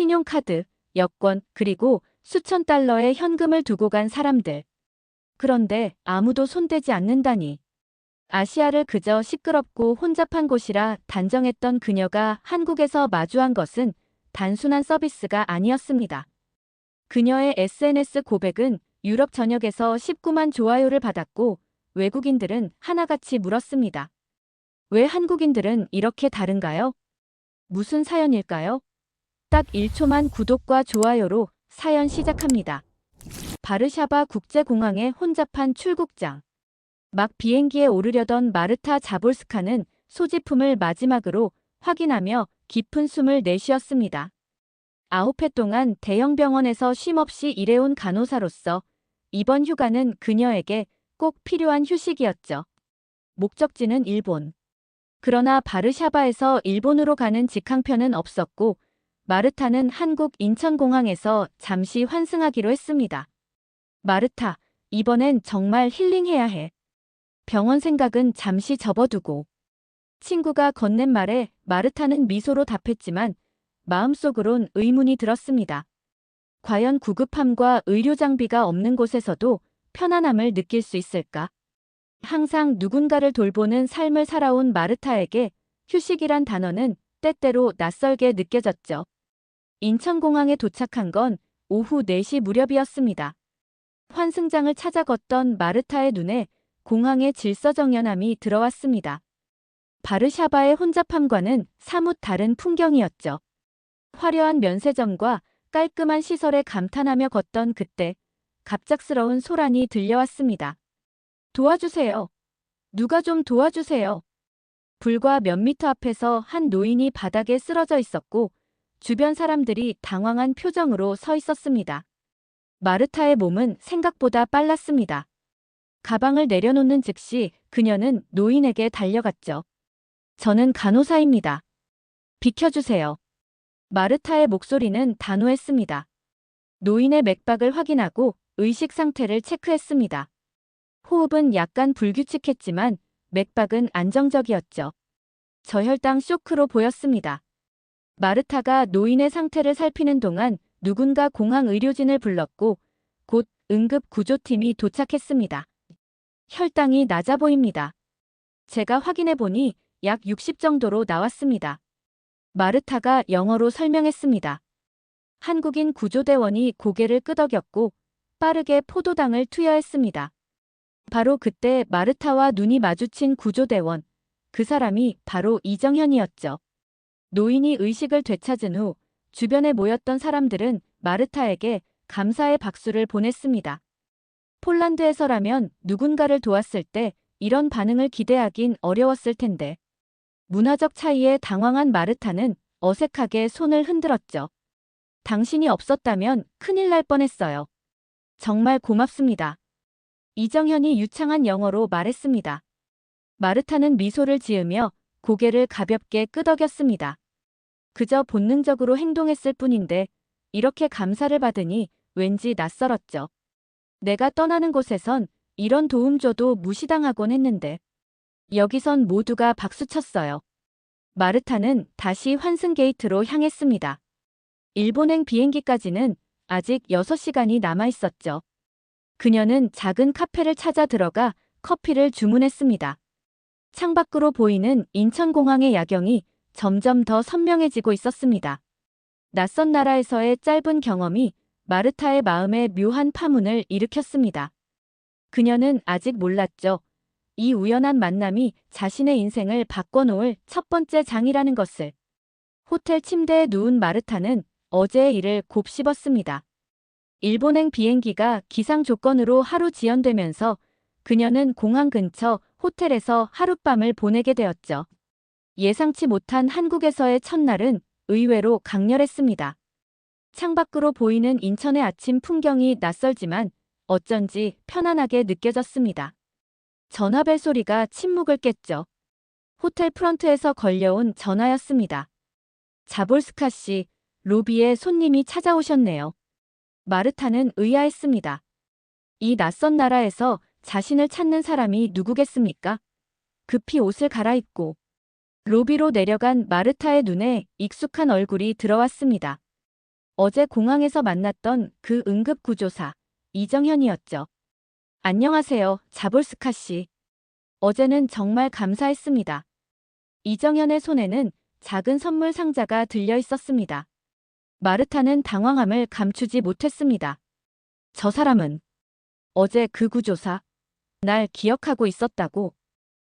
신용카드, 여권, 그리고 수천 달러의 현금을 두고 간 사람들. 그런데 아무도 손대지 않는다니. 아시아를 그저 시끄럽고 혼잡한 곳이라 단정했던 그녀가 한국에서 마주한 것은 단순한 서비스가 아니었습니다. 그녀의 SNS 고백은 유럽 전역에서 19만 좋아요를 받았고 외국인들은 하나같이 물었습니다. 왜 한국인들은 이렇게 다른가요? 무슨 사연일까요? 딱 1초만 구독과 좋아요로 사연 시작합니다. 바르샤바 국제공항의 혼잡한 출국장. 막 비행기에 오르려던 마르타 자볼스카는 소지품을 마지막으로 확인하며 깊은 숨을 내쉬었습니다. 9회 동안 대형 병원에서 쉼없이 일해온 간호사로서 이번 휴가는 그녀에게 꼭 필요한 휴식이었죠. 목적지는 일본. 그러나 바르샤바에서 일본으로 가는 직항편은 없었고 마르타는 한국 인천공항에서 잠시 환승하기로 했습니다. 마르타, 이번엔 정말 힐링해야 해. 병원 생각은 잠시 접어두고. 친구가 건넨 말에 마르타는 미소로 답했지만 마음속으론 의문이 들었습니다. 과연 구급함과 의료 장비가 없는 곳에서도 편안함을 느낄 수 있을까? 항상 누군가를 돌보는 삶을 살아온 마르타에게 휴식이란 단어는 때때로 낯설게 느껴졌죠. 인천공항에 도착한 건 오후 4시 무렵이었습니다. 환승장을 찾아 걷던 마르타의 눈에 공항의 질서정연함이 들어왔습니다. 바르샤바의 혼잡함과는 사뭇 다른 풍경이었죠. 화려한 면세점과 깔끔한 시설에 감탄하며 걷던 그때 갑작스러운 소란이 들려왔습니다. 도와주세요. 누가 좀 도와주세요. 불과 몇 미터 앞에서 한 노인이 바닥에 쓰러져 있었고 주변 사람들이 당황한 표정으로 서 있었습니다. 마르타의 몸은 생각보다 빨랐습니다. 가방을 내려놓는 즉시 그녀는 노인에게 달려갔죠. 저는 간호사입니다. 비켜주세요. 마르타의 목소리는 단호했습니다. 노인의 맥박을 확인하고 의식 상태를 체크했습니다. 호흡은 약간 불규칙했지만 맥박은 안정적이었죠. 저혈당 쇼크로 보였습니다. 마르타가 노인의 상태를 살피는 동안 누군가 공항 의료진을 불렀고 곧 응급 구조팀이 도착했습니다. 혈당이 낮아 보입니다. 제가 확인해 보니 약 60 정도로 나왔습니다. 마르타가 영어로 설명했습니다. 한국인 구조대원이 고개를 끄덕였고 빠르게 포도당을 투여했습니다. 바로 그때 마르타와 눈이 마주친 구조대원, 그 사람이 바로 이정현이었죠. 노인이 의식을 되찾은 후 주변에 모였던 사람들은 마르타에게 감사의 박수를 보냈습니다. 폴란드에서라면 누군가를 도왔을 때 이런 반응을 기대하긴 어려웠을 텐데. 문화적 차이에 당황한 마르타는 어색하게 손을 흔들었죠. 당신이 없었다면 큰일 날 뻔했어요. 정말 고맙습니다. 이정현이 유창한 영어로 말했습니다. 마르타는 미소를 지으며 고개를 가볍게 끄덕였습니다. 그저 본능적으로 행동했을 뿐인데 이렇게 감사를 받으니 왠지 낯설었죠. 내가 떠나는 곳에선 이런 도움 줘도 무시당하곤 했는데 여기선 모두가 박수쳤어요. 마르타는 다시 환승 게이트로 향했습니다. 일본행 비행기까지는 아직 6시간이 남아 있었죠. 그녀는 작은 카페를 찾아 들어가 커피를 주문했습니다. 창밖으로 보이는 인천공항의 야경이 점점 더 선명해지고 있었습니다. 낯선 나라에서의 짧은 경험이 마르타의 마음에 묘한 파문을 일으켰습니다. 그녀는 아직 몰랐죠. 이 우연한 만남이 자신의 인생을 바꿔놓을 첫 번째 장이라는 것을. 호텔 침대에 누운 마르타는 어제의 일을 곱씹었습니다. 일본행 비행기가 기상 조건으로 하루 지연되면서 그녀는 공항 근처 호텔에서 하룻밤을 보내게 되었죠. 예상치 못한 한국에서의 첫날은 의외로 강렬했습니다. 창밖으로 보이는 인천의 아침 풍경이 낯설지만 어쩐지 편안하게 느껴졌습니다. 전화벨 소리가 침묵을 깼죠. 호텔 프런트에서 걸려온 전화였습니다. 자볼스카 씨, 로비에 손님이 찾아오셨네요. 마르타는 의아했습니다. 이 낯선 나라에서 자신을 찾는 사람이 누구겠습니까? 급히 옷을 갈아입고 로비로 내려간 마르타의 눈에 익숙한 얼굴이 들어왔습니다. 어제 공항에서 만났던 그 응급구조사, 이정현이었죠. 안녕하세요, 자볼스카 씨. 어제는 정말 감사했습니다. 이정현의 손에는 작은 선물 상자가 들려 있었습니다. 마르타는 당황함을 감추지 못했습니다. 저 사람은 어제 그 구조사, 날 기억하고 있었다고.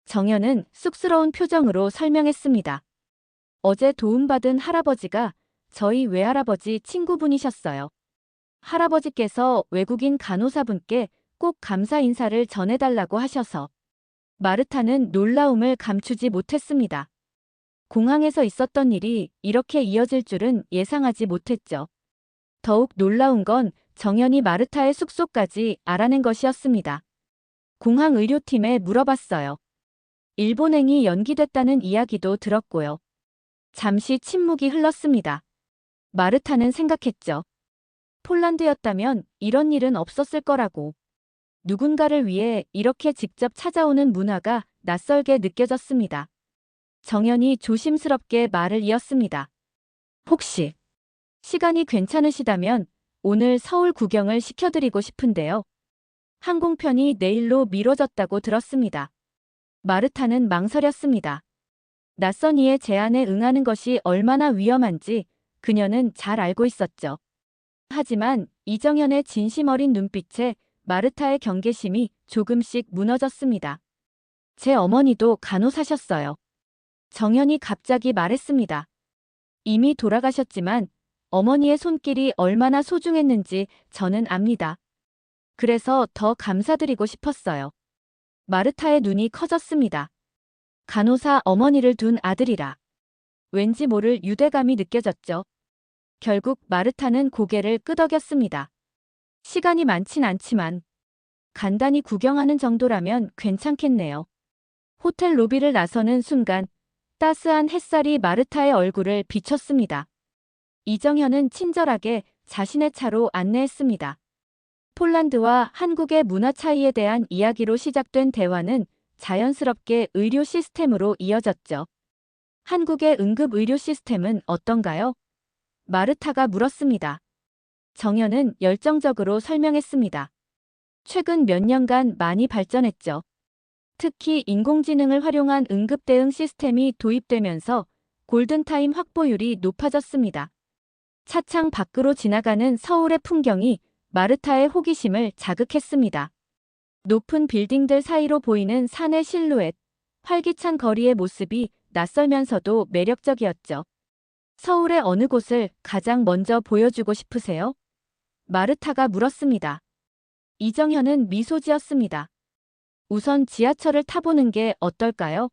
정현은 쑥스러운 표정으로 설명했습니다. 어제 도움받은 할아버지가 저희 외할아버지 친구분이셨어요. 할아버지께서 외국인 간호사분께 꼭 감사 인사를 전해달라고 하셔서. 마르타는 놀라움을 감추지 못했습니다. 공항에서 있었던 일이 이렇게 이어질 줄은 예상하지 못했죠. 더욱 놀라운 건 정연이 마르타의 숙소까지 알아낸 것이었습니다. 공항 의료팀에 물어봤어요. 일본행이 연기됐다는 이야기도 들었고요. 잠시 침묵이 흘렀습니다. 마르타는 생각했죠. 폴란드였다면 이런 일은 없었을 거라고. 누군가를 위해 이렇게 직접 찾아오는 문화가 낯설게 느껴졌습니다. 정연이 조심스럽게 말을 이었습니다. 혹시 시간이 괜찮으시다면 오늘 서울 구경을 시켜드리고 싶은데요. 항공편이 내일로 미뤄졌다고 들었습니다. 마르타는 망설였습니다. 낯선 이의 제안에 응하는 것이 얼마나 위험한지 그녀는 잘 알고 있었죠. 하지만 이정현의 진심 어린 눈빛에 마르타의 경계심이 조금씩 무너졌습니다. 제 어머니도 간호사셨어요. 정연이 갑자기 말했습니다. 이미 돌아가셨지만 어머니의 손길이 얼마나 소중했는지 저는 압니다. 그래서 더 감사드리고 싶었어요. 마르타의 눈이 커졌습니다. 간호사 어머니를 둔 아들이라. 왠지 모를 유대감이 느껴졌죠. 결국 마르타는 고개를 끄덕였습니다. 시간이 많진 않지만 간단히 구경하는 정도라면 괜찮겠네요. 호텔 로비를 나서는 순간 따스한 햇살이 마르타의 얼굴을 비췄습니다. 이정현은 친절하게 자신의 차로 안내했습니다. 폴란드와 한국의 문화 차이에 대한 이야기로 시작된 대화는 자연스럽게 의료 시스템으로 이어졌죠. 한국의 응급 의료 시스템은 어떤가요? 마르타가 물었습니다. 정현은 열정적으로 설명했습니다. 최근 몇 년간 많이 발전했죠. 특히 인공지능을 활용한 응급 대응 시스템이 도입되면서 골든타임 확보율이 높아졌습니다. 차창 밖으로 지나가는 서울의 풍경이 마르타의 호기심을 자극했습니다. 높은 빌딩들 사이로 보이는 산의 실루엣, 활기찬 거리의 모습이 낯설면서도 매력적이었죠. 서울의 어느 곳을 가장 먼저 보여주고 싶으세요? 마르타가 물었습니다. 이정현은 미소 지었습니다. 우선 지하철을 타보는 게 어떨까요?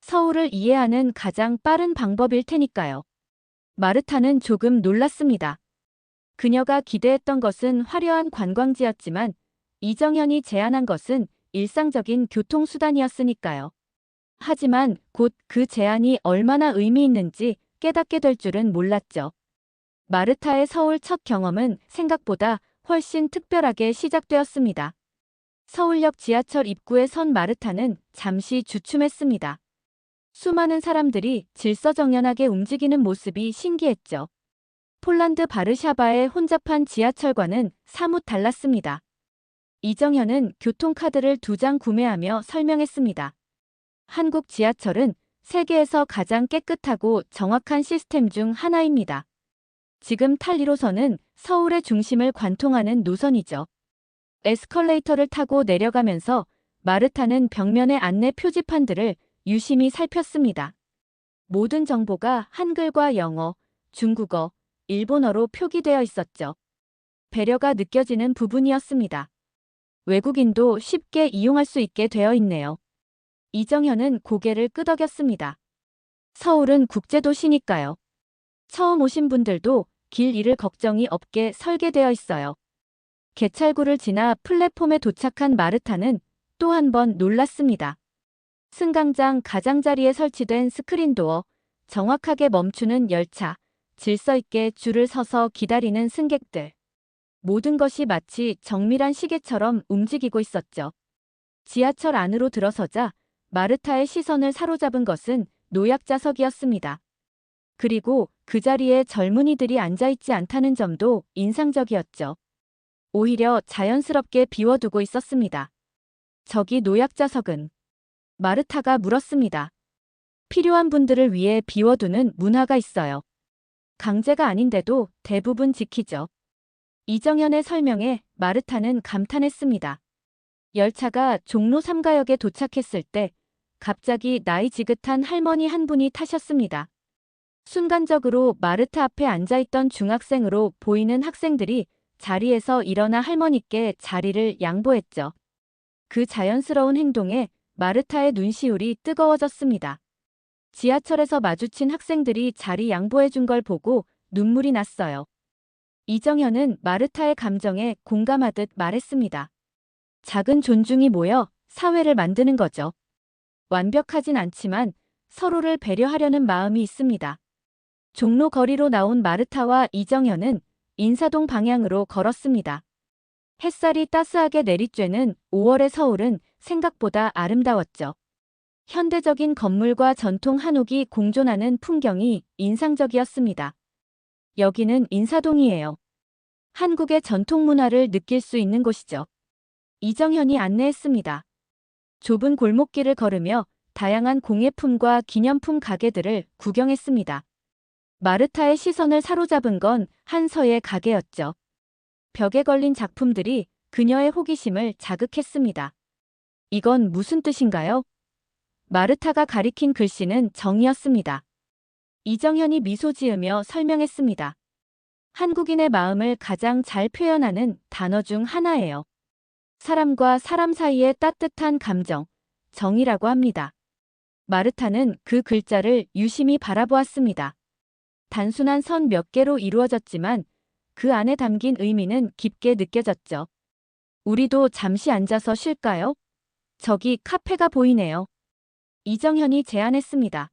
서울을 이해하는 가장 빠른 방법일 테니까요. 마르타는 조금 놀랐습니다. 그녀가 기대했던 것은 화려한 관광지였지만 이정현이 제안한 것은 일상적인 교통수단이었으니까요. 하지만 곧 그 제안이 얼마나 의미 있는지 깨닫게 될 줄은 몰랐죠. 마르타의 서울 첫 경험은 생각보다 훨씬 특별하게 시작되었습니다. 서울역 지하철 입구에 선 마르타는 잠시 주춤했습니다. 수많은 사람들이 질서정연하게 움직이는 모습이 신기했죠. 폴란드 바르샤바의 혼잡한 지하철과는 사뭇 달랐습니다. 이정현은 교통카드를 2장 구매하며 설명했습니다. 한국 지하철은 세계에서 가장 깨끗하고 정확한 시스템 중 하나입니다. 지금 탈 1호선은 서울의 중심을 관통하는 노선이죠. 에스컬레이터를 타고 내려가면서 마르타는 벽면의 안내 표지판들을 유심히 살폈습니다. 모든 정보가 한글과 영어, 중국어, 일본어로 표기되어 있었죠. 배려가 느껴지는 부분이었습니다. 외국인도 쉽게 이용할 수 있게 되어 있네요. 이정현은 고개를 끄덕였습니다. 서울은 국제도시니까요. 처음 오신 분들도 길 잃을 걱정이 없게 설계되어 있어요. 개찰구를 지나 플랫폼에 도착한 마르타는 또 한 번 놀랐습니다. 승강장 가장자리에 설치된 스크린도어, 정확하게 멈추는 열차, 질서 있게 줄을 서서 기다리는 승객들. 모든 것이 마치 정밀한 시계처럼 움직이고 있었죠. 지하철 안으로 들어서자 마르타의 시선을 사로잡은 것은 노약자석이었습니다. 그리고 그 자리에 젊은이들이 앉아있지 않다는 점도 인상적이었죠. 오히려 자연스럽게 비워두고 있었습니다. 저기 노약자석은? 마르타가 물었습니다. 필요한 분들을 위해 비워두는 문화가 있어요. 강제가 아닌데도 대부분 지키죠. 이정현의 설명에 마르타는 감탄했습니다. 열차가 종로 3가역에 도착했을 때 갑자기 나이 지긋한 할머니 한 분이 타셨습니다. 순간적으로 마르타 앞에 앉아있던 중학생으로 보이는 학생들이 자리에서 일어나 할머니께 자리를 양보했죠. 그 자연스러운 행동에 마르타의 눈시울이 뜨거워졌습니다. 지하철에서 마주친 학생들이 자리 양보해준 걸 보고 눈물이 났어요. 이정현은 마르타의 감정에 공감하듯 말했습니다. 작은 존중이 모여 사회를 만드는 거죠. 완벽하진 않지만 서로를 배려하려는 마음이 있습니다. 종로 거리로 나온 마르타와 이정현은 인사동 방향으로 걸었습니다. 햇살이 따스하게 내리쬐는 5월의 서울은 생각보다 아름다웠죠. 현대적인 건물과 전통 한옥이 공존하는 풍경이 인상적이었습니다. 여기는 인사동이에요. 한국의 전통 문화를 느낄 수 있는 곳이죠. 이정현이 안내했습니다. 좁은 골목길을 걸으며 다양한 공예품과 기념품 가게들을 구경했습니다. 마르타의 시선을 사로잡은 건 한 서예 가게였죠. 벽에 걸린 작품들이 그녀의 호기심을 자극했습니다. 이건 무슨 뜻인가요? 마르타가 가리킨 글씨는 정이었습니다. 이정현이 미소 지으며 설명했습니다. 한국인의 마음을 가장 잘 표현하는 단어 중 하나예요. 사람과 사람 사이의 따뜻한 감정, 정이라고 합니다. 마르타는 그 글자를 유심히 바라보았습니다. 단순한 선 몇 개로 이루어졌지만 그 안에 담긴 의미는 깊게 느껴졌죠. 우리도 잠시 앉아서 쉴까요? 저기 카페가 보이네요. 이정현이 제안했습니다.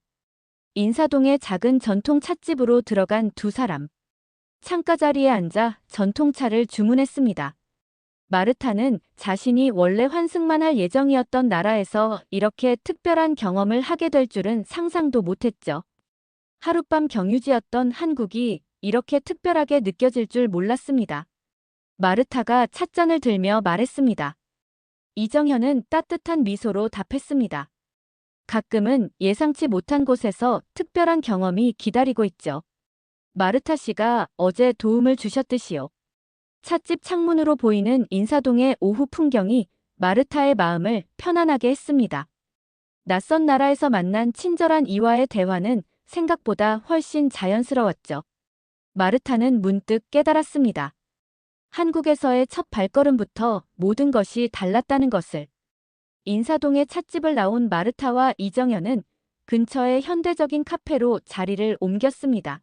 인사동의 작은 전통 찻집으로 들어간 두 사람. 창가 자리에 앉아 전통차를 주문했습니다. 마르타는 자신이 원래 환승만 할 예정이었던 나라에서 이렇게 특별한 경험을 하게 될 줄은 상상도 못했죠. 하룻밤 경유지였던 한국이 이렇게 특별하게 느껴질 줄 몰랐습니다. 마르타가 찻잔을 들며 말했습니다. 이정현은 따뜻한 미소로 답했습니다. 가끔은 예상치 못한 곳에서 특별한 경험이 기다리고 있죠. 마르타 씨가 어제 도움을 주셨듯이요. 찻집 창문으로 보이는 인사동의 오후 풍경이 마르타의 마음을 편안하게 했습니다. 낯선 나라에서 만난 친절한 이와의 대화는 생각보다 훨씬 자연스러웠죠. 마르타는 문득 깨달았습니다. 한국에서의 첫 발걸음부터 모든 것이 달랐다는 것을. 인사동의 찻집을 나온 마르타와 이정현은 근처의 현대적인 카페로 자리를 옮겼습니다.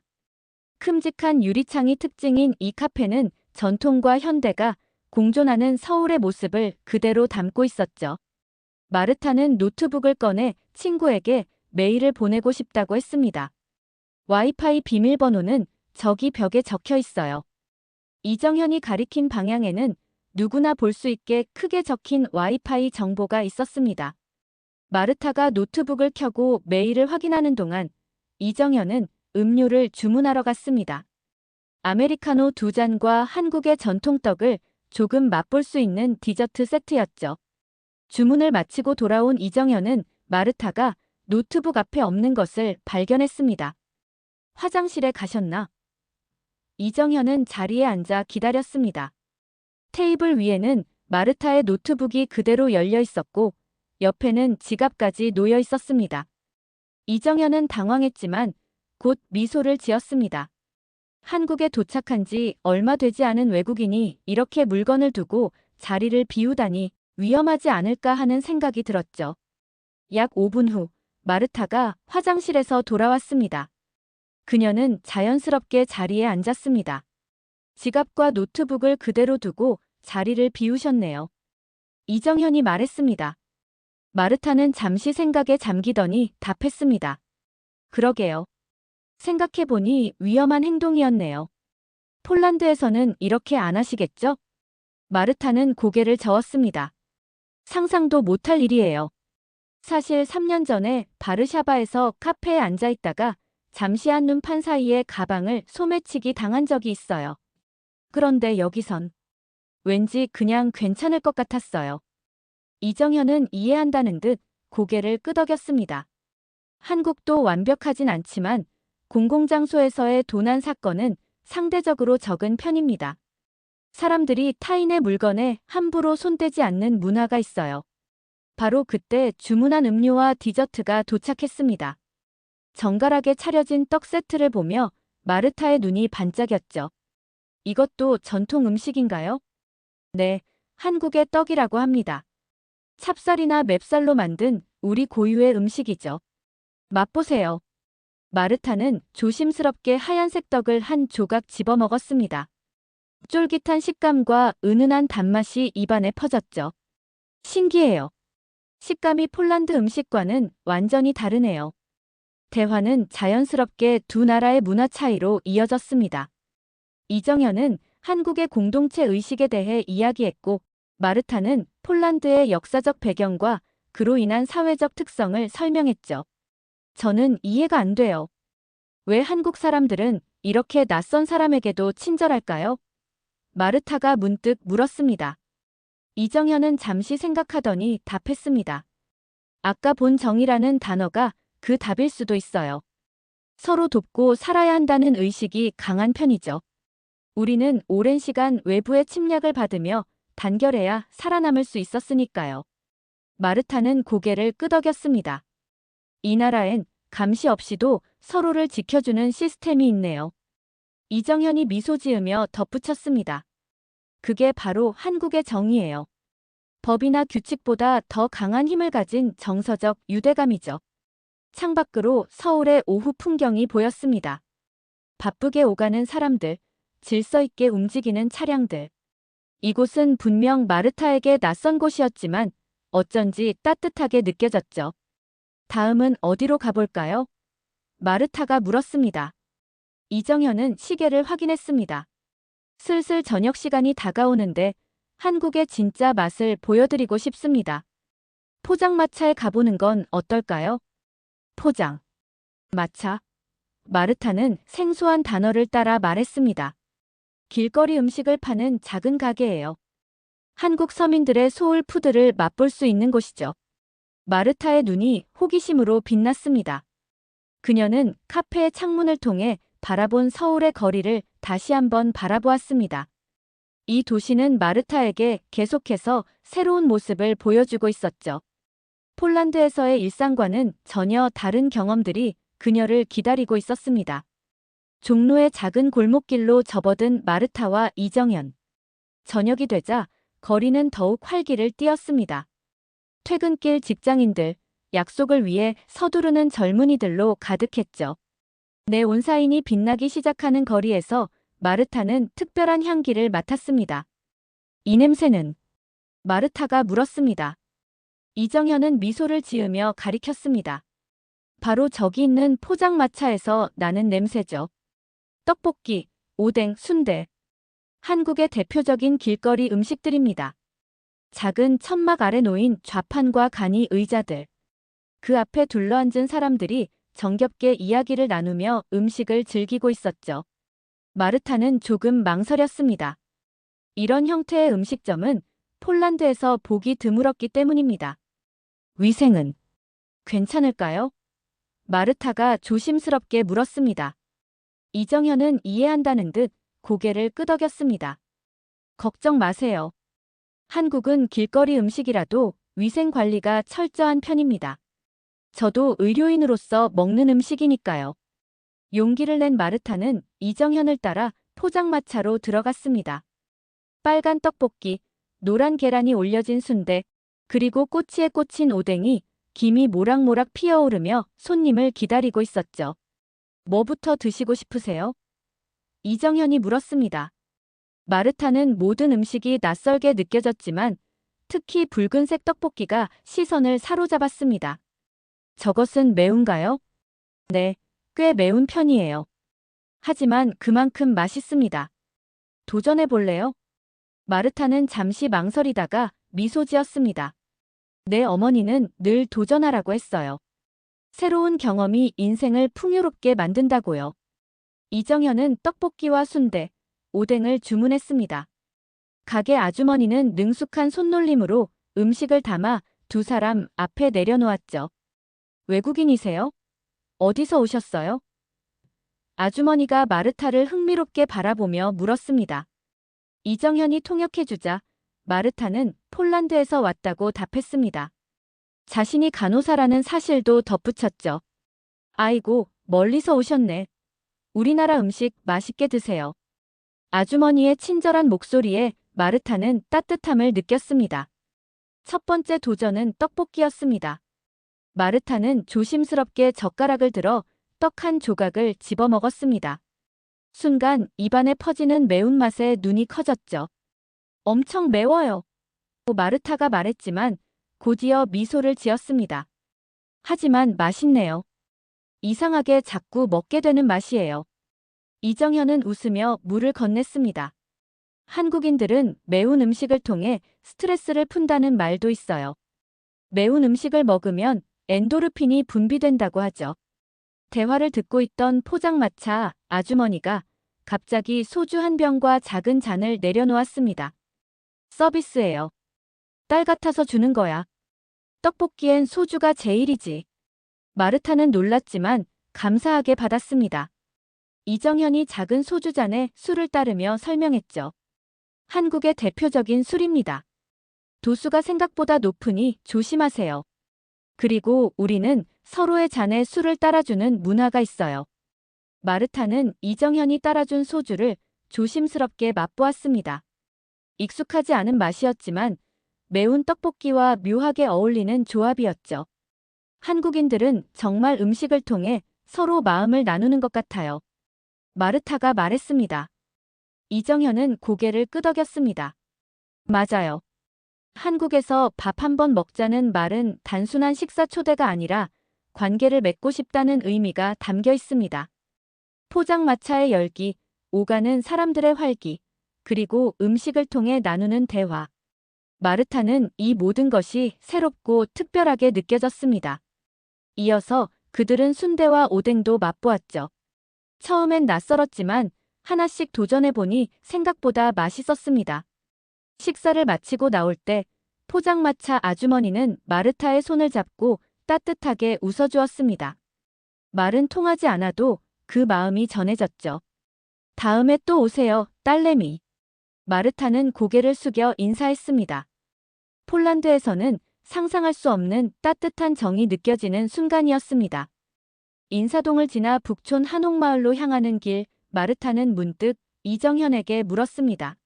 큼직한 유리창이 특징인 이 카페는 전통과 현대가 공존하는 서울의 모습을 그대로 담고 있었죠. 마르타는 노트북을 꺼내 친구에게 메일을 보내고 싶다고 했습니다. 와이파이 비밀번호는 저기 벽에 적혀 있어요. 이정현이 가리킨 방향에는 누구나 볼 수 있게 크게 적힌 와이파이 정보가 있었습니다. 마르타가 노트북을 켜고 메일을 확인하는 동안 이정현은 음료를 주문하러 갔습니다. 아메리카노 2잔과 한국의 전통떡을 조금 맛볼 수 있는 디저트 세트였죠. 주문을 마치고 돌아온 이정현은 마르타가 노트북 앞에 없는 것을 발견했습니다. 화장실에 가셨나? 이정현은 자리에 앉아 기다렸습니다. 테이블 위에는 마르타의 노트북이 그대로 열려 있었고 옆에는 지갑까지 놓여 있었습니다. 이정현은 당황했지만 곧 미소를 지었습니다. 한국에 도착한 지 얼마 되지 않은 외국인이 이렇게 물건을 두고 자리를 비우다니 위험하지 않을까 하는 생각이 들었죠. 약 5분 후 마르타가 화장실에서 돌아왔습니다. 그녀는 자연스럽게 자리에 앉았습니다. 지갑과 노트북을 그대로 두고 자리를 비우셨네요. 이정현이 말했습니다. 마르타는 잠시 생각에 잠기더니 답했습니다. 그러게요. 생각해보니 위험한 행동이었네요. 폴란드에서는 이렇게 안 하시겠죠? 마르타는 고개를 저었습니다. 상상도 못할 일이에요. 사실 3년 전에 바르샤바에서 카페에 앉아 있다가 잠시 한눈판 사이에 가방을 소매치기 당한 적이 있어요. 그런데 여기선 왠지 그냥 괜찮을 것 같았어요. 이정현은 이해한다는 듯 고개를 끄덕였습니다. 한국도 완벽하진 않지만 공공장소에서의 도난 사건은 상대적으로 적은 편입니다. 사람들이 타인의 물건에 함부로 손대지 않는 문화가 있어요. 바로 그때 주문한 음료와 디저트가 도착했습니다. 정갈하게 차려진 떡 세트를 보며 마르타의 눈이 반짝였죠. 이것도 전통 음식인가요? 네, 한국의 떡이라고 합니다. 찹쌀이나 맵쌀로 만든 우리 고유의 음식이죠. 맛보세요. 마르타는 조심스럽게 하얀색 떡을 한 조각 집어 먹었습니다. 쫄깃한 식감과 은은한 단맛이 입안에 퍼졌죠. 신기해요. 식감이 폴란드 음식과는 완전히 다르네요. 대화는 자연스럽게 두 나라의 문화 차이로 이어졌습니다. 이정현은 한국의 공동체 의식에 대해 이야기했고, 마르타는 폴란드의 역사적 배경과 그로 인한 사회적 특성을 설명했죠. 저는 이해가 안 돼요. 왜 한국 사람들은 이렇게 낯선 사람에게도 친절할까요? 마르타가 문득 물었습니다. 이정현은 잠시 생각하더니 답했습니다. 아까 본 정이라는 단어가 그 답일 수도 있어요. 서로 돕고 살아야 한다는 의식이 강한 편이죠. 우리는 오랜 시간 외부의 침략을 받으며 단결해야 살아남을 수 있었으니까요. 마르타는 고개를 끄덕였습니다. 이 나라엔 감시 없이도 서로를 지켜주는 시스템이 있네요. 이정현이 미소 지으며 덧붙였습니다. 그게 바로 한국의 정의예요. 법이나 규칙보다 더 강한 힘을 가진 정서적 유대감이죠. 창밖으로 서울의 오후 풍경이 보였습니다. 바쁘게 오가는 사람들, 질서 있게 움직이는 차량들. 이곳은 분명 마르타에게 낯선 곳이었지만 어쩐지 따뜻하게 느껴졌죠. 다음은 어디로 가볼까요? 마르타가 물었습니다. 이정현은 시계를 확인했습니다. 슬슬 저녁 시간이 다가오는데 한국의 진짜 맛을 보여드리고 싶습니다. 포장마차에 가보는 건 어떨까요? 포장. 마차. 마르타는 생소한 단어를 따라 말했습니다. 길거리 음식을 파는 작은 가게예요. 한국 서민들의 소울푸드를 맛볼 수 있는 곳이죠. 마르타의 눈이 호기심으로 빛났습니다. 그녀는 카페의 창문을 통해 바라본 서울의 거리를 다시 한번 바라보았습니다. 이 도시는 마르타에게 계속해서 새로운 모습을 보여주고 있었죠. 폴란드에서의 일상과는 전혀 다른 경험들이 그녀를 기다리고 있었습니다. 종로의 작은 골목길로 접어든 마르타와 이정현. 저녁이 되자 거리는 더욱 활기를 띠었습니다. 퇴근길 직장인들, 약속을 위해 서두르는 젊은이들로 가득했죠. 네온사인이 빛나기 시작하는 거리에서 마르타는 특별한 향기를 맡았습니다. 이 냄새는? 마르타가 물었습니다. 이정현은 미소를 지으며 가리켰습니다. 바로 저기 있는 포장마차에서 나는 냄새죠. 떡볶이, 오뎅, 순대. 한국의 대표적인 길거리 음식들입니다. 작은 천막 아래 놓인 좌판과 간이 의자들. 그 앞에 둘러앉은 사람들이 정겹게 이야기를 나누며 음식을 즐기고 있었죠. 마르타는 조금 망설였습니다. 이런 형태의 음식점은 폴란드에서 보기 드물었기 때문입니다. 위생은 괜찮을까요? 마르타가 조심스럽게 물었습니다. 이정현은 이해한다는 듯 고개를 끄덕였습니다. 걱정 마세요. 한국은 길거리 음식이라도 위생 관리가 철저한 편입니다. 저도 의료인으로서 먹는 음식이니까요. 용기를 낸 마르타는 이정현을 따라 포장마차로 들어갔습니다. 빨간 떡볶이, 노란 계란이 올려진 순대, 그리고 꼬치에 꽂힌 오뎅이 김이 모락모락 피어오르며 손님을 기다리고 있었죠. 뭐부터 드시고 싶으세요? 이정현이 물었습니다. 마르타는 모든 음식이 낯설게 느껴졌지만 특히 붉은색 떡볶이가 시선을 사로잡았습니다. 저것은 매운가요? 네, 꽤 매운 편이에요. 하지만 그만큼 맛있습니다. 도전해 볼래요? 마르타는 잠시 망설이다가 미소 지었습니다. 내 어머니는 늘 도전하라고 했어요. 새로운 경험이 인생을 풍요롭게 만든다고요. 이정현은 떡볶이와 순대, 오뎅을 주문했습니다. 가게 아주머니는 능숙한 손놀림으로 음식을 담아 두 사람 앞에 내려놓았죠. 외국인이세요? 어디서 오셨어요? 아주머니가 마르타를 흥미롭게 바라보며 물었습니다. 이정현이 통역해주자 마르타는 폴란드에서 왔다고 답했습니다. 자신이 간호사라는 사실도 덧붙였죠. 아이고, 멀리서 오셨네. 우리나라 음식 맛있게 드세요. 아주머니의 친절한 목소리에 마르타는 따뜻함을 느꼈습니다. 첫 번째 도전은 떡볶이였습니다. 마르타는 조심스럽게 젓가락을 들어 떡 한 조각을 집어 먹었습니다. 순간 입안에 퍼지는 매운맛에 눈이 커졌죠. 엄청 매워요. 마르타가 말했지만 곧이어 미소를 지었습니다. 하지만 맛있네요. 이상하게 자꾸 먹게 되는 맛이에요. 이정현은 웃으며 물을 건넸습니다. 한국인들은 매운 음식을 통해 스트레스를 푼다는 말도 있어요. 매운 음식을 먹으면 엔도르핀이 분비된다고 하죠. 대화를 듣고 있던 포장마차 아주머니가 갑자기 소주 한 병과 작은 잔을 내려놓았습니다. 서비스예요. 딸 같아서 주는 거야. 떡볶이엔 소주가 제일이지. 마르타는 놀랐지만 감사하게 받았습니다. 이정현이 작은 소주잔에 술을 따르며 설명했죠. 한국의 대표적인 술입니다. 도수가 생각보다 높으니 조심하세요. 그리고 우리는 서로의 잔에 술을 따라주는 문화가 있어요. 마르타는 이정현이 따라준 소주를 조심스럽게 맛보았습니다. 익숙하지 않은 맛이었지만 매운 떡볶이와 묘하게 어울리는 조합이었죠. 한국인들은 정말 음식을 통해 서로 마음을 나누는 것 같아요. 마르타가 말했습니다. 이정현은 고개를 끄덕였습니다. 맞아요. 한국에서 밥 한 번 먹자는 말은 단순한 식사 초대가 아니라 관계를 맺고 싶다는 의미가 담겨 있습니다. 포장마차의 열기, 오가는 사람들의 활기, 그리고 음식을 통해 나누는 대화. 마르타는 이 모든 것이 새롭고 특별하게 느껴졌습니다. 이어서 그들은 순대와 오뎅도 맛보았죠. 처음엔 낯설었지만 하나씩 도전해보니 생각보다 맛있었습니다. 식사를 마치고 나올 때 포장마차 아주머니는 마르타의 손을 잡고 따뜻하게 웃어주었습니다. 말은 통하지 않아도 그 마음이 전해졌죠. 다음에 또 오세요, 딸내미. 마르타는 고개를 숙여 인사했습니다. 폴란드에서는 상상할 수 없는 따뜻한 정이 느껴지는 순간이었습니다. 인사동을 지나 북촌 한옥마을로 향하는 길, 마르타는 문득 이정현에게 물었습니다.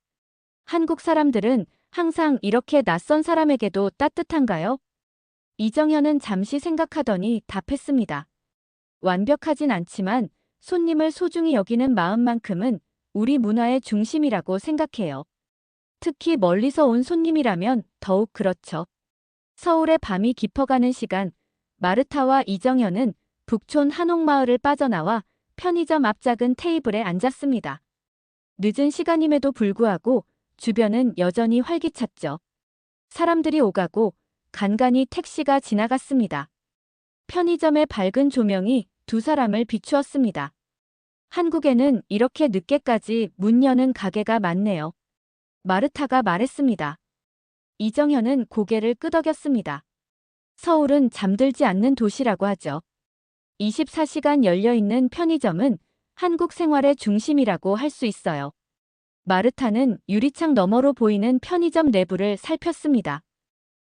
한국 사람들은 항상 이렇게 낯선 사람에게도 따뜻한가요? 이정현은 잠시 생각하더니 답했습니다. 완벽하진 않지만 손님을 소중히 여기는 마음만큼은 우리 문화의 중심이라고 생각해요. 특히 멀리서 온 손님이라면 더욱 그렇죠. 서울의 밤이 깊어가는 시간, 마르타와 이정현은 북촌 한옥마을을 빠져나와 편의점 앞 작은 테이블에 앉았습니다. 늦은 시간임에도 불구하고 주변은 여전히 활기찼죠. 사람들이 오가고 간간히 택시가 지나갔습니다. 편의점의 밝은 조명이 두 사람을 비추었습니다. 한국에는 이렇게 늦게까지 문 여는 가게가 많네요. 마르타가 말했습니다. 이정현은 고개를 끄덕였습니다. 서울은 잠들지 않는 도시라고 하죠. 24시간 열려있는 편의점은 한국 생활의 중심이라고 할 수 있어요. 마르타는 유리창 너머로 보이는 편의점 내부를 살폈습니다.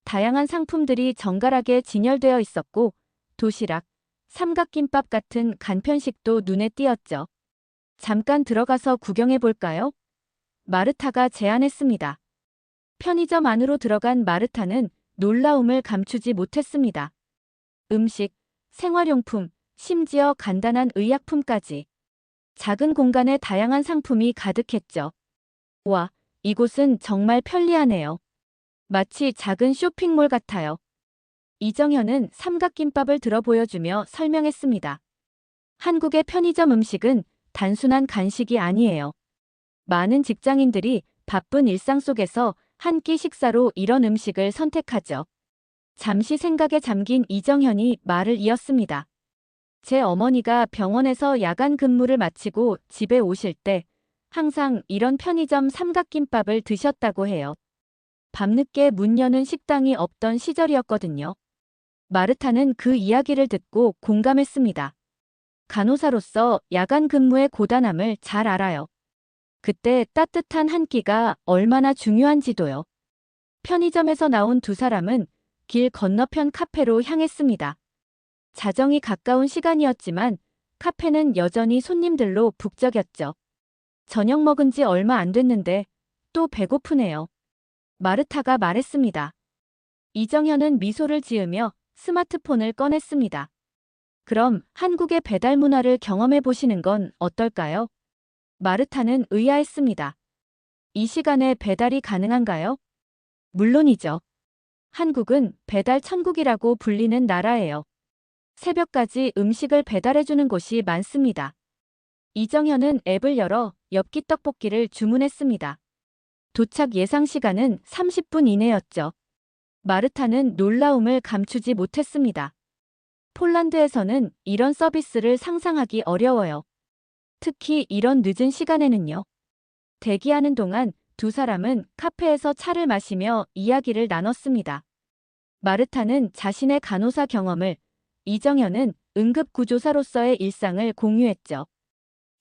다양한 상품들이 정갈하게 진열되어 있었고 도시락, 삼각김밥 같은 간편식도 눈에 띄었죠. 잠깐 들어가서 구경해 볼까요? 마르타가 제안했습니다. 편의점 안으로 들어간 마르타는 놀라움을 감추지 못했습니다. 음식, 생활용품, 심지어 간단한 의약품까지. 작은 공간에 다양한 상품이 가득했죠. 와, 이곳은 정말 편리하네요. 마치 작은 쇼핑몰 같아요. 이정현은 삼각김밥을 들어 보여주며 설명했습니다. 한국의 편의점 음식은 단순한 간식이 아니에요. 많은 직장인들이 바쁜 일상 속에서 한 끼 식사로 이런 음식을 선택하죠. 잠시 생각에 잠긴 이정현이 말을 이었습니다. 제 어머니가 병원에서 야간 근무를 마치고 집에 오실 때 항상 이런 편의점 삼각김밥을 드셨다고 해요. 밤늦게 문 여는 식당이 없던 시절이었거든요. 마르타는 그 이야기를 듣고 공감했습니다. 간호사로서 야간 근무의 고단함을 잘 알아요. 그때 따뜻한 한 끼가 얼마나 중요한지도요. 편의점에서 나온 두 사람은 길 건너편 카페로 향했습니다. 자정이 가까운 시간이었지만 카페는 여전히 손님들로 북적였죠. 저녁 먹은 지 얼마 안 됐는데 또 배고프네요. 마르타가 말했습니다. 이정현은 미소를 지으며 스마트폰을 꺼냈습니다. 그럼 한국의 배달 문화를 경험해 보시는 건 어떨까요? 마르타는 의아했습니다. 이 시간에 배달이 가능한가요? 물론이죠. 한국은 배달 천국이라고 불리는 나라예요. 새벽까지 음식을 배달해주는 곳이 많습니다. 이정현은 앱을 열어 엽기 떡볶이를 주문했습니다. 도착 예상 시간은 30분 이내였죠. 마르타는 놀라움을 감추지 못했습니다. 폴란드에서는 이런 서비스를 상상하기 어려워요. 특히 이런 늦은 시간에는요. 대기하는 동안 두 사람은 카페에서 차를 마시며 이야기를 나눴습니다. 마르타는 자신의 간호사 경험을, 이정현은 응급구조사로서의 일상을 공유했죠.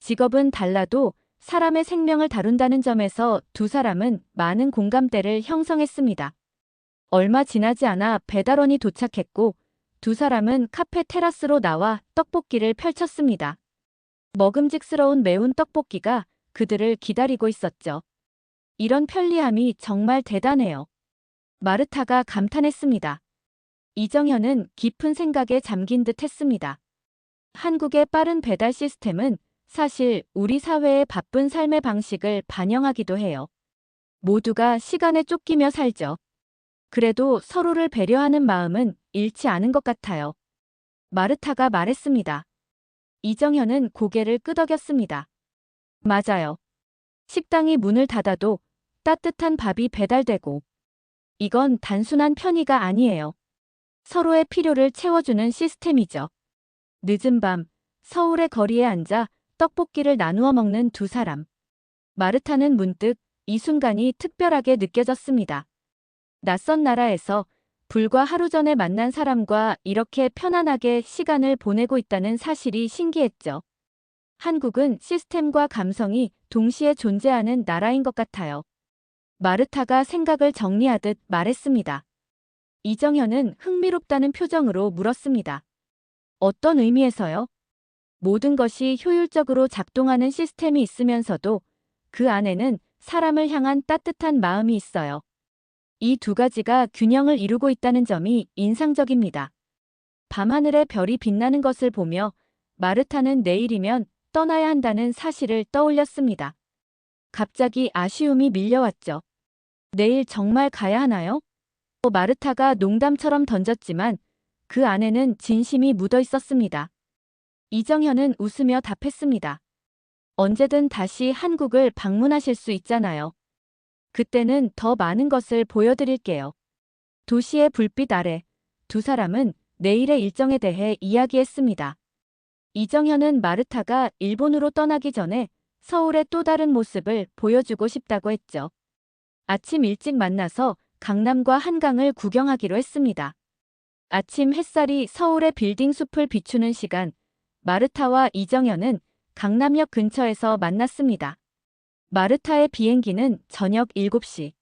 직업은 달라도 사람의 생명을 다룬다는 점에서 두 사람은 많은 공감대를 형성했습니다. 얼마 지나지 않아 배달원이 도착했고 두 사람은 카페 테라스로 나와 떡볶이를 펼쳤습니다. 먹음직스러운 매운 떡볶이가 그들을 기다리고 있었죠. 이런 편리함이 정말 대단해요. 마르타가 감탄했습니다. 이정현은 깊은 생각에 잠긴 듯 했습니다. 한국의 빠른 배달 시스템은 사실 우리 사회의 바쁜 삶의 방식을 반영하기도 해요. 모두가 시간에 쫓기며 살죠. 그래도 서로를 배려하는 마음은 잃지 않은 것 같아요. 마르타가 말했습니다. 이정현은 고개를 끄덕였습니다. 맞아요. 식당이 문을 닫아도 따뜻한 밥이 배달되고, 이건 단순한 편의가 아니에요. 서로의 필요를 채워주는 시스템이죠. 늦은 밤, 서울의 거리에 앉아 떡볶이를 나누어 먹는 두 사람. 마르타는 문득 이 순간이 특별하게 느껴졌습니다. 낯선 나라에서 불과 하루 전에 만난 사람과 이렇게 편안하게 시간을 보내고 있다는 사실이 신기했죠. 한국은 시스템과 감성이 동시에 존재하는 나라인 것 같아요. 마르타가 생각을 정리하듯 말했습니다. 이정현은 흥미롭다는 표정으로 물었습니다. 어떤 의미에서요? 모든 것이 효율적으로 작동하는 시스템이 있으면서도 그 안에는 사람을 향한 따뜻한 마음이 있어요. 이 두 가지가 균형을 이루고 있다는 점이 인상적입니다. 밤하늘에 별이 빛나는 것을 보며 마르타는 내일이면 떠나야 한다는 사실을 떠올렸습니다. 갑자기 아쉬움이 밀려왔죠. 내일 정말 가야 하나요? 마르타가 농담처럼 던졌지만 그 안에는 진심이 묻어 있었습니다. 이정현은 웃으며 답했습니다. 언제든 다시 한국을 방문하실 수 있잖아요. 그때는 더 많은 것을 보여드릴게요. 도시의 불빛 아래 두 사람은 내일의 일정에 대해 이야기했습니다. 이정현은 마르타가 일본으로 떠나기 전에 서울의 또 다른 모습을 보여주고 싶다고 했죠. 아침 일찍 만나서 강남과 한강을 구경하기로 했습니다. 아침 햇살이 서울의 빌딩 숲을 비추는 시간, 마르타와 이정현은 강남역 근처에서 만났습니다. 마르타의 비행기는 저녁 7시.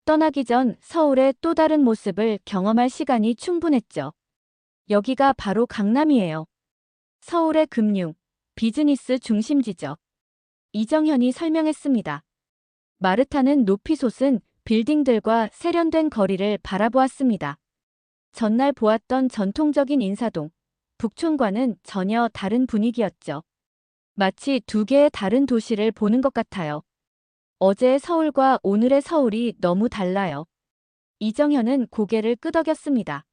떠나기 전 서울의 또 다른 모습을 경험할 시간이 충분했죠. 여기가 바로 강남이에요. 서울의 금융, 비즈니스 중심지죠. 이정현이 설명했습니다. 마르타는 높이 솟은 빌딩들과 세련된 거리를 바라보았습니다. 전날 보았던 전통적인 인사동, 북촌과는 전혀 다른 분위기였죠. 마치 두 개의 다른 도시를 보는 것 같아요. 어제의 서울과 오늘의 서울이 너무 달라요. 이정현은 고개를 끄덕였습니다.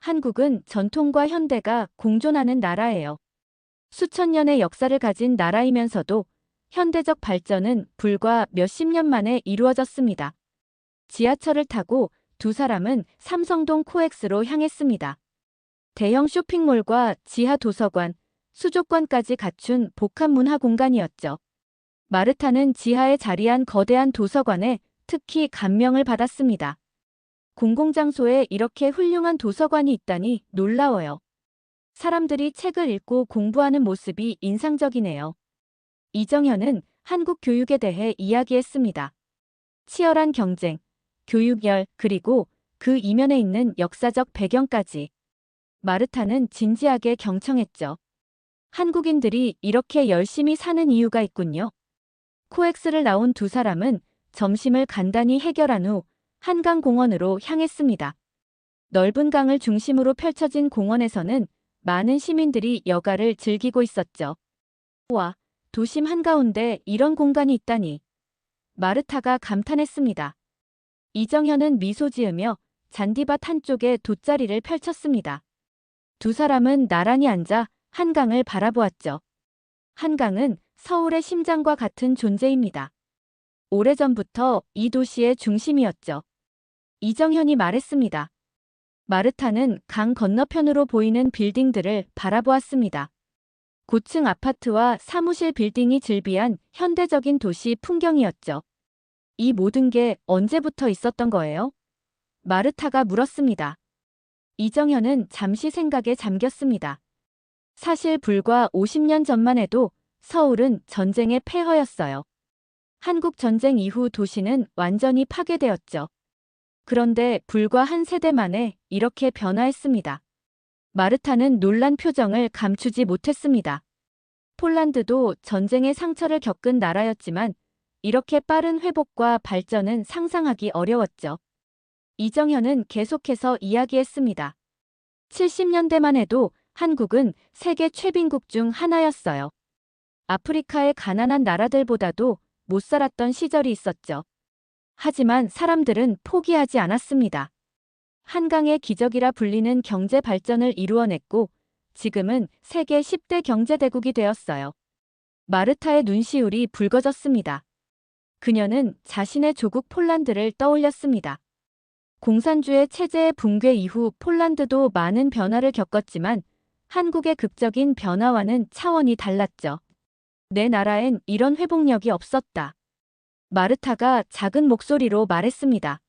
한국은 전통과 현대가 공존하는 나라예요. 수천 년의 역사를 가진 나라이면서도 현대적 발전은 불과 몇십 년 만에 이루어졌습니다. 지하철을 타고 두 사람은 삼성동 코엑스로 향했습니다. 대형 쇼핑몰과 지하 도서관, 수족관까지 갖춘 복합 문화 공간이었죠. 마르타는 지하에 자리한 거대한 도서관에 특히 감명을 받았습니다. 공공장소에 이렇게 훌륭한 도서관이 있다니 놀라워요. 사람들이 책을 읽고 공부하는 모습이 인상적이네요. 이정현은 한국 교육에 대해 이야기했습니다. 치열한 경쟁, 교육열, 그리고 그 이면에 있는 역사적 배경까지. 마르타는 진지하게 경청했죠. 한국인들이 이렇게 열심히 사는 이유가 있군요. 코엑스를 나온 두 사람은 점심을 간단히 해결한 후 한강공원으로 향했습니다. 넓은 강을 중심으로 펼쳐진 공원에서는 많은 시민들이 여가를 즐기고 있었죠. 와, 도심 한가운데 이런 공간이 있다니. 마르타가 감탄했습니다. 이정현은 미소 지으며 잔디밭 한쪽에 돗자리를 펼쳤습니다. 두 사람은 나란히 앉아 한강을 바라보았죠. 한강은 서울의 심장과 같은 존재입니다. 오래전부터 이 도시의 중심이었죠. 이정현이 말했습니다. 마르타는 강 건너편으로 보이는 빌딩들을 바라보았습니다. 고층 아파트와 사무실 빌딩이 즐비한 현대적인 도시 풍경이었죠. 이 모든 게 언제부터 있었던 거예요? 마르타가 물었습니다. 이정현은 잠시 생각에 잠겼습니다. 사실 불과 50년 전만 해도 서울은 전쟁의 폐허였어요. 한국 전쟁 이후 도시는 완전히 파괴되었죠. 그런데 불과 한 세대 만에 이렇게 변화했습니다. 마르타는 놀란 표정을 감추지 못했습니다. 폴란드도 전쟁의 상처를 겪은 나라였지만 이렇게 빠른 회복과 발전은 상상하기 어려웠죠. 이정현은 계속해서 이야기했습니다. 70년대만 해도 한국은 세계 최빈국 중 하나였어요. 아프리카의 가난한 나라들보다도 못 살았던 시절이 있었죠. 하지만 사람들은 포기하지 않았습니다. 한강의 기적이라 불리는 경제 발전을 이루어냈고 지금은 세계 10대 경제대국이 되었어요. 마르타의 눈시울이 붉어졌습니다. 그녀는 자신의 조국 폴란드를 떠올렸습니다. 공산주의 체제의 붕괴 이후 폴란드도 많은 변화를 겪었지만 한국의 극적인 변화와는 차원이 달랐죠. 내 나라엔 이런 회복력이 없었다. 마르타가 작은 목소리로 말했습니다.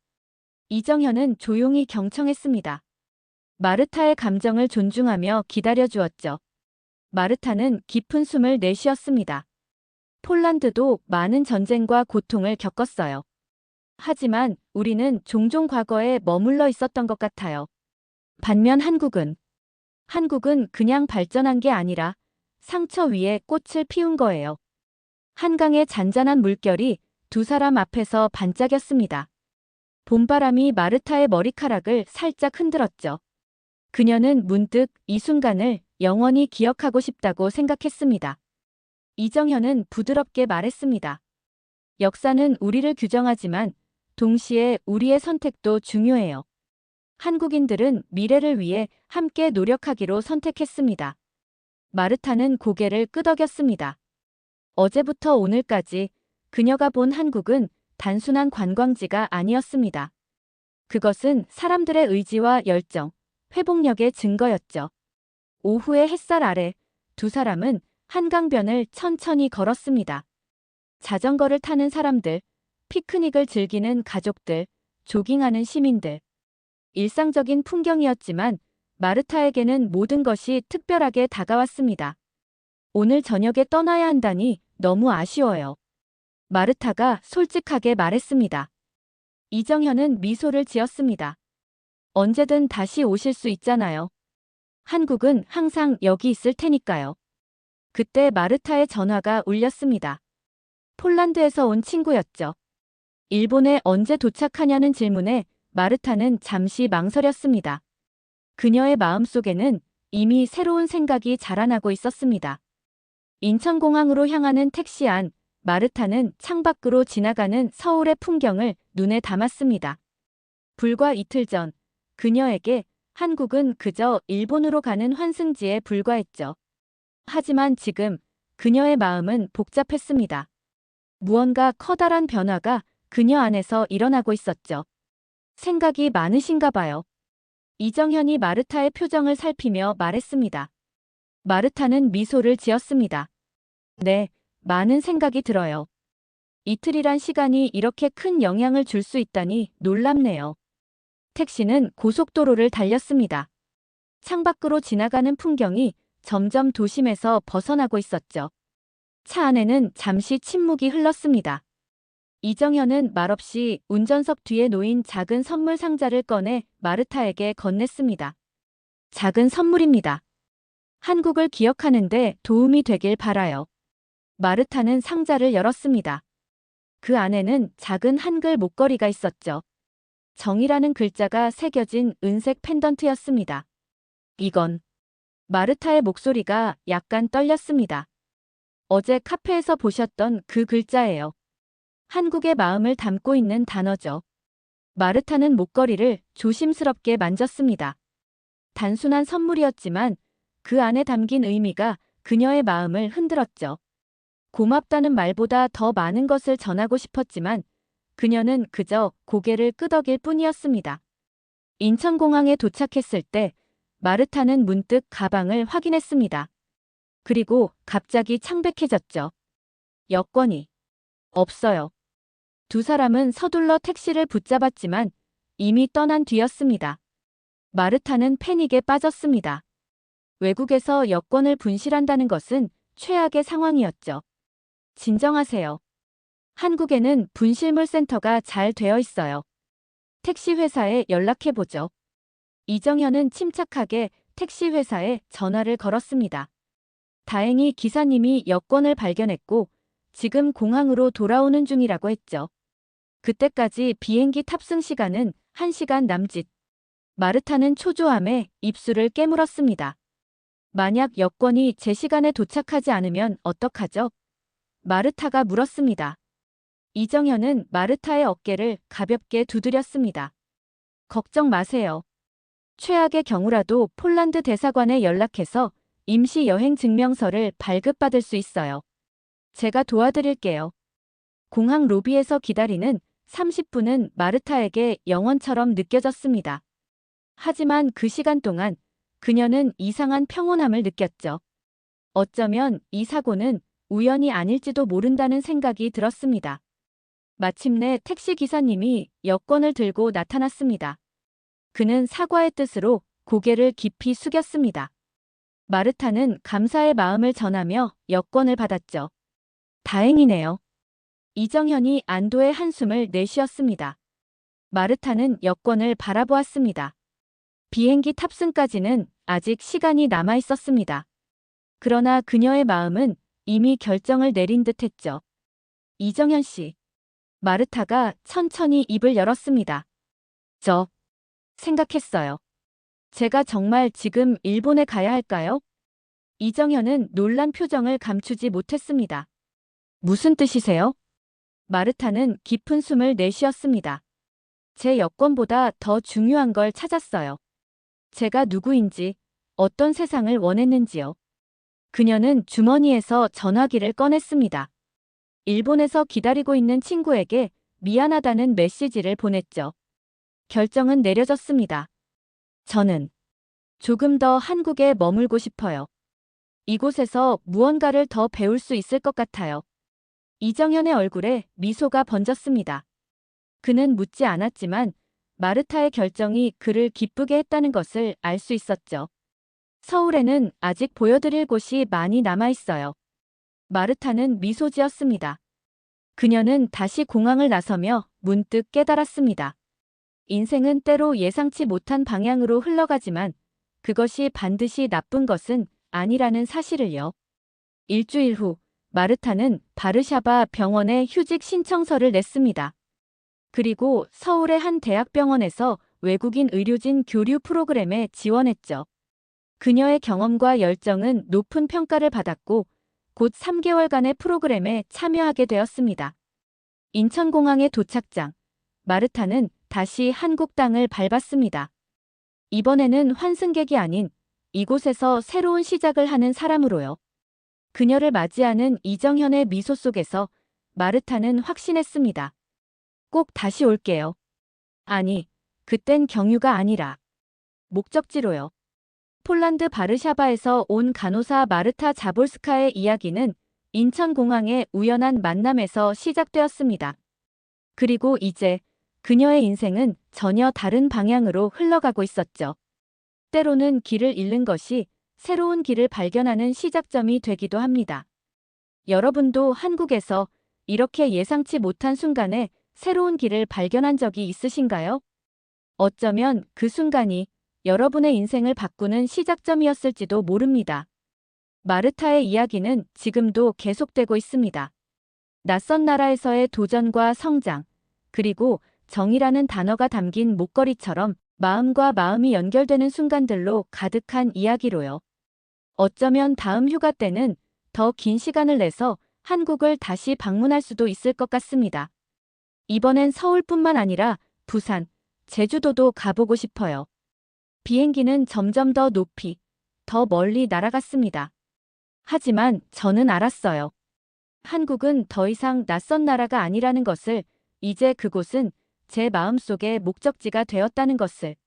이정현은 조용히 경청했습니다. 마르타의 감정을 존중하며 기다려주었죠. 마르타는 깊은 숨을 내쉬었습니다. 폴란드도 많은 전쟁과 고통을 겪었어요. 하지만 우리는 종종 과거에 머물러 있었던 것 같아요. 반면 한국은 그냥 발전한 게 아니라 상처 위에 꽃을 피운 거예요. 한강의 잔잔한 물결이 두 사람 앞에서 반짝였습니다. 봄바람이 마르타의 머리카락을 살짝 흔들었죠. 그녀는 문득 이 순간을 영원히 기억하고 싶다고 생각했습니다. 이정현은 부드럽게 말했습니다. 역사는 우리를 규정하지만 동시에 우리의 선택도 중요해요. 한국인들은 미래를 위해 함께 노력하기로 선택했습니다. 마르타는 고개를 끄덕였습니다. 어제부터 오늘까지 그녀가 본 한국은 단순한 관광지가 아니었습니다. 그것은 사람들의 의지와 열정, 회복력의 증거였죠. 오후의 햇살 아래 두 사람은 한강변을 천천히 걸었습니다. 자전거를 타는 사람들, 피크닉을 즐기는 가족들, 조깅하는 시민들. 일상적인 풍경이었지만 마르타에게는 모든 것이 특별하게 다가왔습니다. 오늘 저녁에 떠나야 한다니 너무 아쉬워요. 마르타가 솔직하게 말했습니다. 이정현은 미소를 지었습니다. 언제든 다시 오실 수 있잖아요. 한국은 항상 여기 있을 테니까요. 그때 마르타의 전화가 울렸습니다. 폴란드에서 온 친구였죠. 일본에 언제 도착하냐는 질문에 마르타는 잠시 망설였습니다. 그녀의 마음속에는 이미 새로운 생각이 자라나고 있었습니다. 인천공항으로 향하는 택시 안, 마르타는 창밖으로 지나가는 서울의 풍경을 눈에 담았습니다. 불과 이틀 전, 그녀에게 한국은 그저 일본으로 가는 환승지에 불과했죠. 하지만 지금 그녀의 마음은 복잡했습니다. 무언가 커다란 변화가 그녀 안에서 일어나고 있었죠. 생각이 많으신가 봐요. 이정현이 마르타의 표정을 살피며 말했습니다. 마르타는 미소를 지었습니다. 네, 많은 생각이 들어요. 이틀이란 시간이 이렇게 큰 영향을 줄 수 있다니 놀랍네요. 택시는 고속도로를 달렸습니다. 창밖으로 지나가는 풍경이 점점 도심에서 벗어나고 있었죠. 차 안에는 잠시 침묵이 흘렀습니다. 이정현은 말없이 운전석 뒤에 놓인 작은 선물 상자를 꺼내 마르타에게 건넸습니다. 작은 선물입니다. 한국을 기억하는데 도움이 되길 바라요. 마르타는 상자를 열었습니다. 그 안에는 작은 한글 목걸이가 있었죠. 정이라는 글자가 새겨진 은색 펜던트였습니다. 이건 마르타의 목소리가 약간 떨렸습니다. 어제 카페에서 보셨던 그 글자예요. 한국의 마음을 담고 있는 단어죠. 마르타는 목걸이를 조심스럽게 만졌습니다. 단순한 선물이었지만 그 안에 담긴 의미가 그녀의 마음을 흔들었죠. 고맙다는 말보다 더 많은 것을 전하고 싶었지만 그녀는 그저 고개를 끄덕일 뿐이었습니다. 인천공항에 도착했을 때 마르타는 문득 가방을 확인했습니다. 그리고 갑자기 창백해졌죠. 여권이 없어요. 두 사람은 서둘러 택시를 붙잡았지만 이미 떠난 뒤였습니다. 마르타는 패닉에 빠졌습니다. 외국에서 여권을 분실한다는 것은 최악의 상황이었죠. 진정하세요. 한국에는 분실물 센터가 잘 되어 있어요. 택시 회사에 연락해보죠. 이정현은 침착하게 택시 회사에 전화를 걸었습니다. 다행히 기사님이 여권을 발견했고 지금 공항으로 돌아오는 중이라고 했죠. 그때까지 비행기 탑승 시간은 1시간 남짓. 마르타는 초조함에 입술을 깨물었습니다. 만약 여권이 제 시간에 도착하지 않으면 어떡하죠? 마르타가 물었습니다. 이정현은 마르타의 어깨를 가볍게 두드렸습니다. 걱정 마세요. 최악의 경우라도 폴란드 대사관에 연락해서 임시 여행 증명서를 발급받을 수 있어요. 제가 도와드릴게요. 공항 로비에서 기다리는 30분은 마르타에게 영원처럼 느껴졌습니다. 하지만 그 시간 동안 그녀는 이상한 평온함을 느꼈죠. 어쩌면 이 사고는 우연이 아닐지도 모른다는 생각이 들었습니다. 마침내 택시 기사님이 여권을 들고 나타났습니다. 그는 사과의 뜻으로 고개를 깊이 숙였습니다. 마르타는 감사의 마음을 전하며 여권을 받았죠. 다행이네요. 이정현이 안도의 한숨을 내쉬었습니다. 마르타는 여권을 바라보았습니다. 비행기 탑승까지는 아직 시간이 남아 있었습니다. 그러나 그녀의 마음은 이미 결정을 내린 듯했죠. 이정현 씨. 마르타가 천천히 입을 열었습니다. 저 생각했어요. 제가 정말 지금 일본에 가야 할까요? 이정현은 놀란 표정을 감추지 못했습니다. 무슨 뜻이세요? 마르타는 깊은 숨을 내쉬었습니다. 제 여권보다 더 중요한 걸 찾았어요. 제가 누구인지, 어떤 세상을 원했는지요. 그녀는 주머니에서 전화기를 꺼냈습니다. 일본에서 기다리고 있는 친구에게 미안하다는 메시지를 보냈죠. 결정은 내려졌습니다. 저는 조금 더 한국에 머물고 싶어요. 이곳에서 무언가를 더 배울 수 있을 것 같아요. 이정현의 얼굴에 미소가 번졌습니다. 그는 묻지 않았지만 마르타의 결정이 그를 기쁘게 했다는 것을 알 수 있었죠. 서울에는 아직 보여드릴 곳이 많이 남아 있어요. 마르타는 미소 지었습니다. 그녀는 다시 공항을 나서며 문득 깨달았습니다. 인생은 때로 예상치 못한 방향으로 흘러가지만 그것이 반드시 나쁜 것은 아니라는 사실을요. 일주일 후 마르타는 바르샤바 병원에 휴직 신청서를 냈습니다. 그리고 서울의 한 대학병원에서 외국인 의료진 교류 프로그램에 지원했죠. 그녀의 경험과 열정은 높은 평가를 받았고 곧 3개월간의 프로그램에 참여하게 되었습니다. 인천공항의 도착장, 마르타는 다시 한국 땅을 밟았습니다. 이번에는 환승객이 아닌 이곳에서 새로운 시작을 하는 사람으로요. 그녀를 맞이하는 이정현의 미소 속에서 마르타는 확신했습니다. 꼭 다시 올게요. 아니, 그땐 경유가 아니라 목적지로요. 폴란드 바르샤바에서 온 간호사 마르타 자볼스카의 이야기는 인천공항의 우연한 만남에서 시작되었습니다. 그리고 이제 그녀의 인생은 전혀 다른 방향으로 흘러가고 있었죠. 때로는 길을 잃는 것이 새로운 길을 발견하는 시작점이 되기도 합니다. 여러분도 한국에서 이렇게 예상치 못한 순간에 새로운 길을 발견한 적이 있으신가요? 어쩌면 그 순간이 여러분의 인생을 바꾸는 시작점이었을지도 모릅니다. 마르타의 이야기는 지금도 계속되고 있습니다. 낯선 나라에서의 도전과 성장, 그리고 정이라는 단어가 담긴 목걸이처럼 마음과 마음이 연결되는 순간들로 가득한 이야기로요. 어쩌면 다음 휴가 때는 더 긴 시간을 내서 한국을 다시 방문할 수도 있을 것 같습니다. 이번엔 서울뿐만 아니라 부산, 제주도도 가보고 싶어요. 비행기는 점점 더 높이, 더 멀리 날아갔습니다. 하지만 저는 알았어요. 한국은 더 이상 낯선 나라가 아니라는 것을, 이제 그곳은 제 마음속의 목적지가 되었다는 것을.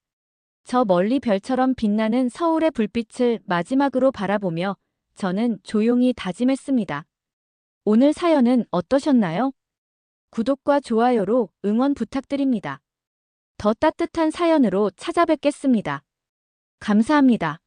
저 멀리 별처럼 빛나는 서울의 불빛을 마지막으로 바라보며 저는 조용히 다짐했습니다. 오늘 사연은 어떠셨나요? 구독과 좋아요로 응원 부탁드립니다. 더 따뜻한 사연으로 찾아뵙겠습니다. 감사합니다.